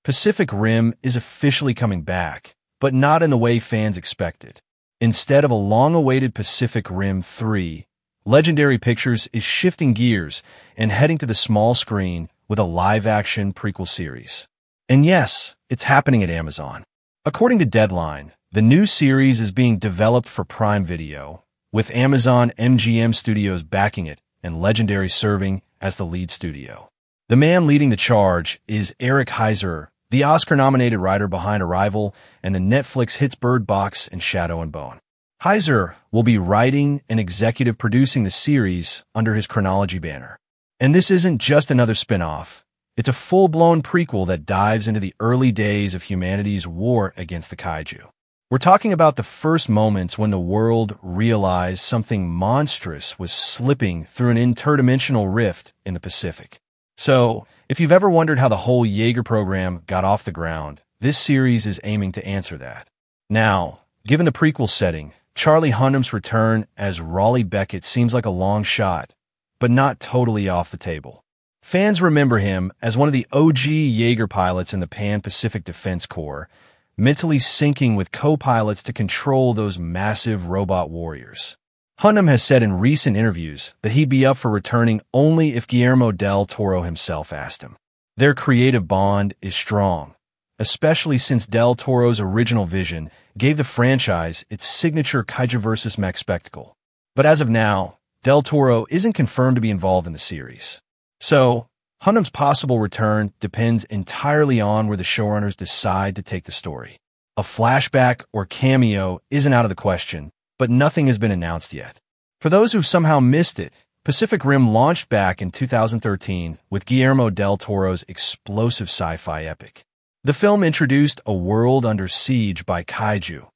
Pacific Rim is officially coming back, but not in the way fans expected. Instead of a long-awaited Pacific Rim 3, Legendary Pictures is shifting gears and heading to the small screen with a live-action prequel series. And yes, it's happening at Amazon. According to Deadline, the new series is being developed for Prime Video, with Amazon MGM Studios backing it and Legendary serving as the lead studio. The man leading the charge is Eric Heiser, the Oscar-nominated writer behind Arrival and the Netflix hits Bird Box and Shadow and Bone. Heiser will be writing and executive producing the series under his Chronology banner. And this isn't just another spin-off. It's a full-blown prequel that dives into the early days of humanity's war against the Kaiju. We're talking about the first moments when the world realized something monstrous was slipping through an interdimensional rift in the Pacific. So, if you've ever wondered how the whole Jaeger program got off the ground, this series is aiming to answer that. Now, given the prequel setting, Charlie Hunnam's return as Raleigh Beckett seems like a long shot, but not totally off the table. Fans remember him as one of the OG Jaeger pilots in the Pan-Pacific Defense Corps, mentally syncing with co-pilots to control those massive robot warriors. Hunnam has said in recent interviews that he'd be up for returning only if Guillermo del Toro himself asked him. Their creative bond is strong, especially since del Toro's original vision gave the franchise its signature Kaiju vs. Mech spectacle. But as of now, del Toro isn't confirmed to be involved in the series. So, Hunnam's possible return depends entirely on where the showrunners decide to take the story. A flashback or cameo isn't out of the question, but nothing has been announced yet. For those who've somehow missed it, Pacific Rim launched back in 2013 with Guillermo del Toro's explosive sci-fi epic. The film introduced a world under siege by Kaiju,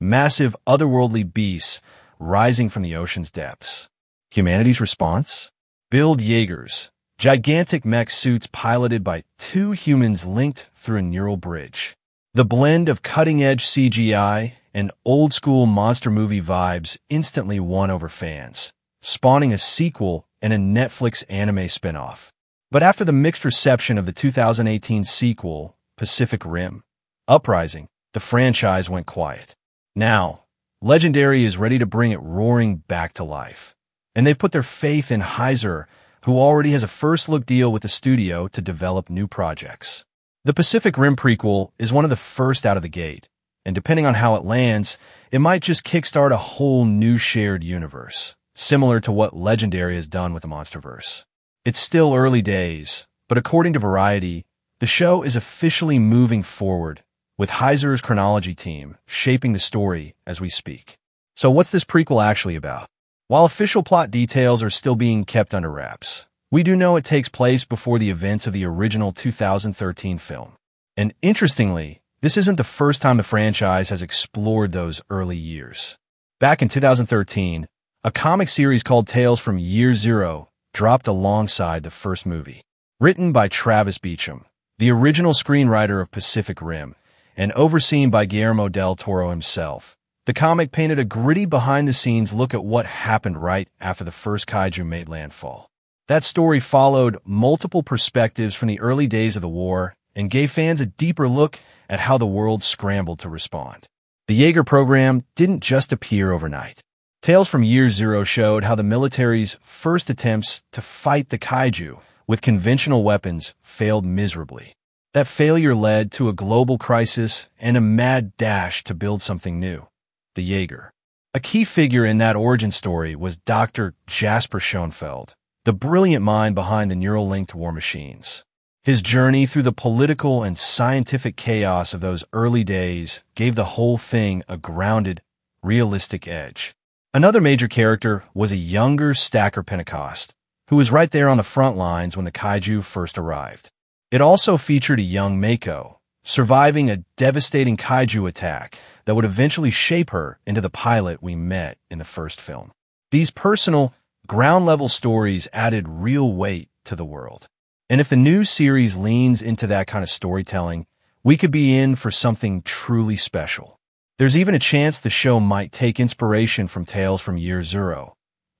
massive otherworldly beasts rising from the ocean's depths. Humanity's response? Build Jaegers, gigantic mech suits piloted by two humans linked through a neural bridge. The blend of cutting-edge CGI and old-school monster movie vibes instantly won over fans, spawning a sequel and a Netflix anime spin-off. But after the mixed reception of the 2018 sequel, Pacific Rim Uprising, the franchise went quiet. Now, Legendary is ready to bring it roaring back to life. And they've put their faith in Heiser, who already has a first-look deal with the studio to develop new projects. The Pacific Rim prequel is one of the first out of the gate, and depending on how it lands, it might just kickstart a whole new shared universe, similar to what Legendary has done with the Monsterverse. It's still early days, but according to Variety, the show is officially moving forward, with Heiser's Chronology team shaping the story as we speak. So what's this prequel actually about? While official plot details are still being kept under wraps, we do know it takes place before the events of the original 2013 film. And interestingly, this isn't the first time the franchise has explored those early years. Back in 2013, a comic series called Tales from Year Zero dropped alongside the first movie. Written by Travis Beacham, the original screenwriter of Pacific Rim, and overseen by Guillermo del Toro himself, the comic painted a gritty behind-the-scenes look at what happened right after the first Kaiju made landfall. That story followed multiple perspectives from the early days of the war and gave fans a deeper look at how the world scrambled to respond. The Jaeger program didn't just appear overnight. Tales from Year Zero showed how the military's first attempts to fight the Kaiju with conventional weapons failed miserably. That failure led to a global crisis and a mad dash to build something new, the Jaeger. A key figure in that origin story was Dr. Jasper Schoenfeld, the brilliant mind behind the neural-linked war machines. His journey through the political and scientific chaos of those early days gave the whole thing a grounded, realistic edge. Another major character was a younger Stacker Pentecost, who was right there on the front lines when the Kaiju first arrived. It also featured a young Mako, surviving a devastating Kaiju attack that would eventually shape her into the pilot we met in the first film. These personal, ground-level stories added real weight to the world. And if the new series leans into that kind of storytelling, we could be in for something truly special. There's even a chance the show might take inspiration from Tales from Year Zero,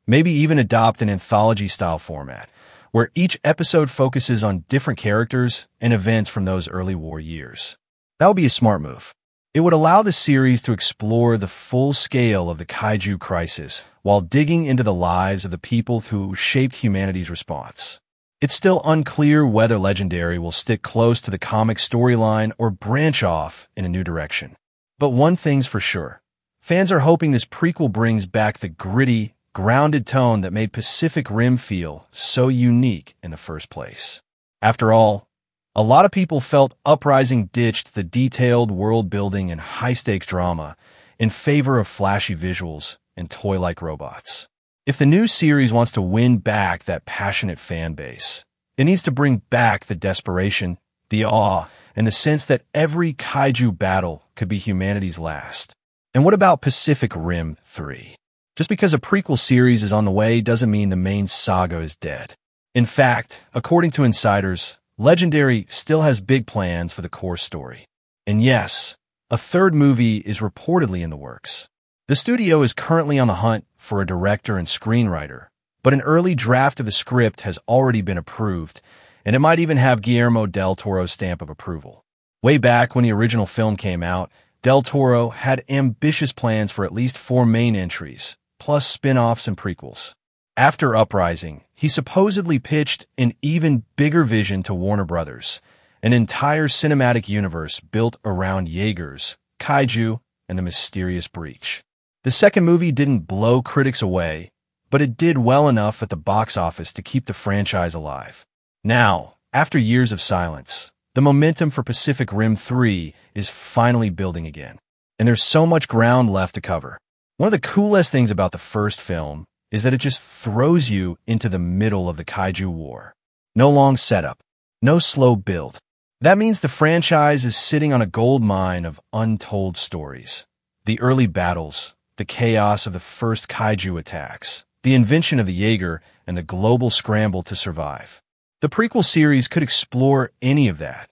maybe even adopt an anthology-style format, where each episode focuses on different characters and events from those early war years. That would be a smart move. It would allow the series to explore the full scale of the Kaiju crisis while digging into the lives of the people who shaped humanity's response. It's still unclear whether Legendary will stick close to the comic storyline or branch off in a new direction. But one thing's for sure. Fans are hoping this prequel brings back the gritty, grounded tone that made Pacific Rim feel so unique in the first place. After all, a lot of people felt Uprising ditched the detailed world-building and high-stakes drama in favor of flashy visuals and toy-like robots. If the new series wants to win back that passionate fan base, it needs to bring back the desperation, the awe, and the sense that every kaiju battle could be humanity's last. And what about Pacific Rim 3? Just because a prequel series is on the way doesn't mean the main saga is dead. In fact, according to insiders, Legendary still has big plans for the core story. And yes, a third movie is reportedly in the works. The studio is currently on the hunt for a director and screenwriter, but an early draft of the script has already been approved, and it might even have Guillermo del Toro's stamp of approval. Way back when the original film came out, Del Toro had ambitious plans for at least 4 main entries, plus spin-offs and prequels. After Uprising, he supposedly pitched an even bigger vision to Warner Brothers, an entire cinematic universe built around Jaegers, Kaiju, and the mysterious breach. The second movie didn't blow critics away, but it did well enough at the box office to keep the franchise alive. Now, after years of silence, the momentum for Pacific Rim 3 is finally building again, and there's so much ground left to cover. One of the coolest things about the first film is that it just throws you into the middle of the Kaiju war. No long setup, no slow build. That means the franchise is sitting on a gold mine of untold stories. The early battles, the chaos of the first Kaiju attacks, the invention of the Jaeger, and the global scramble to survive. The prequel series could explore any of that.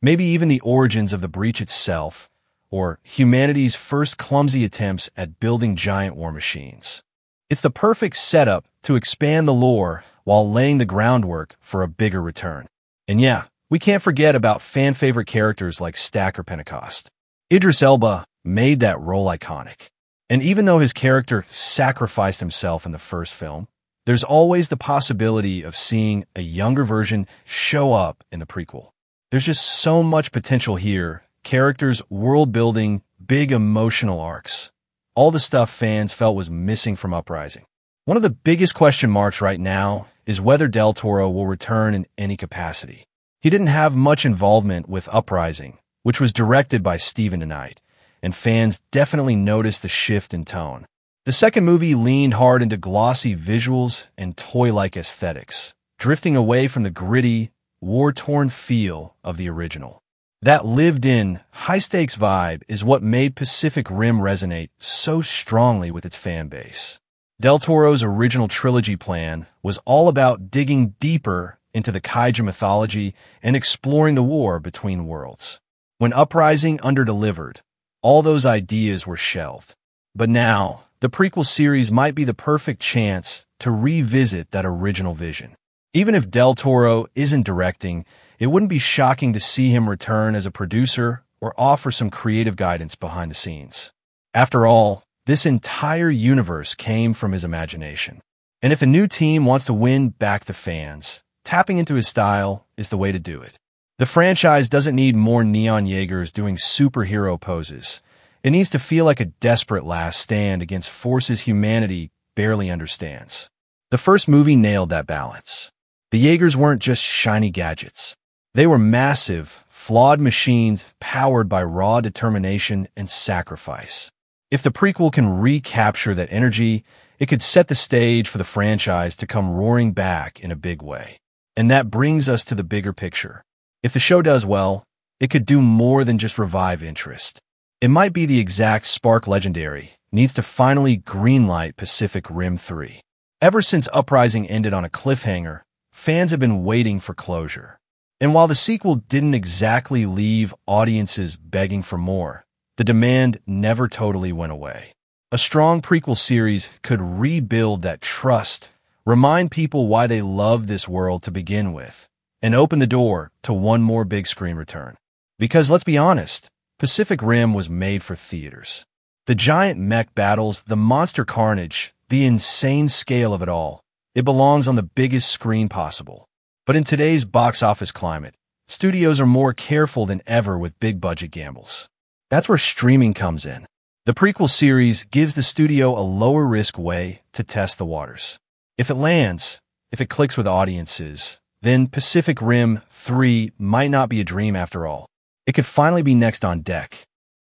Maybe even the origins of the breach itself, or humanity's first clumsy attempts at building giant war machines. It's the perfect setup to expand the lore while laying the groundwork for a bigger return. And yeah, we can't forget about fan-favorite characters like Stacker Pentecost. Idris Elba made that role iconic. And even though his character sacrificed himself in the first film, there's always the possibility of seeing a younger version show up in the prequel. There's just so much potential here. Characters, world building, big emotional arcs. All the stuff fans felt was missing from Uprising. One of the biggest question marks right now is whether Del Toro will return in any capacity. He didn't have much involvement with Uprising, which was directed by Steven Knight, and fans definitely noticed the shift in tone. The second movie leaned hard into glossy visuals and toy-like aesthetics, drifting away from the gritty, war-torn feel of the original. That lived-in, high-stakes vibe is what made Pacific Rim resonate so strongly with its fan base. Del Toro's original trilogy plan was all about digging deeper into the Kaiju mythology and exploring the war between worlds. When Uprising underdelivered, all those ideas were shelved. But now, the prequel series might be the perfect chance to revisit that original vision. Even if Del Toro isn't directing, it wouldn't be shocking to see him return as a producer or offer some creative guidance behind the scenes. After all, this entire universe came from his imagination. And if a new team wants to win back the fans, tapping into his style is the way to do it. The franchise doesn't need more neon Jaegers doing superhero poses. It needs to feel like a desperate last stand against forces humanity barely understands. The first movie nailed that balance. The Jaegers weren't just shiny gadgets. They were massive, flawed machines powered by raw determination and sacrifice. If the prequel can recapture that energy, it could set the stage for the franchise to come roaring back in a big way. And that brings us to the bigger picture. If the show does well, it could do more than just revive interest. It might be the exact spark Legendary needs to finally greenlight Pacific Rim 3. Ever since Uprising ended on a cliffhanger, fans have been waiting for closure. And while the sequel didn't exactly leave audiences begging for more, the demand never totally went away. A strong prequel series could rebuild that trust remind people why they love this world to begin with, and open the door to one more big screen return. Because let's be honest, Pacific Rim was made for theaters. The giant mech battles, the monster carnage, the insane scale of it all, it belongs on the biggest screen possible. But in today's box office climate, studios are more careful than ever with big-budget gambles. That's where streaming comes in. The prequel series gives the studio a lower-risk way to test the waters. If it lands, if it clicks with audiences, then Pacific Rim 3 might not be a dream after all. It could finally be next on deck.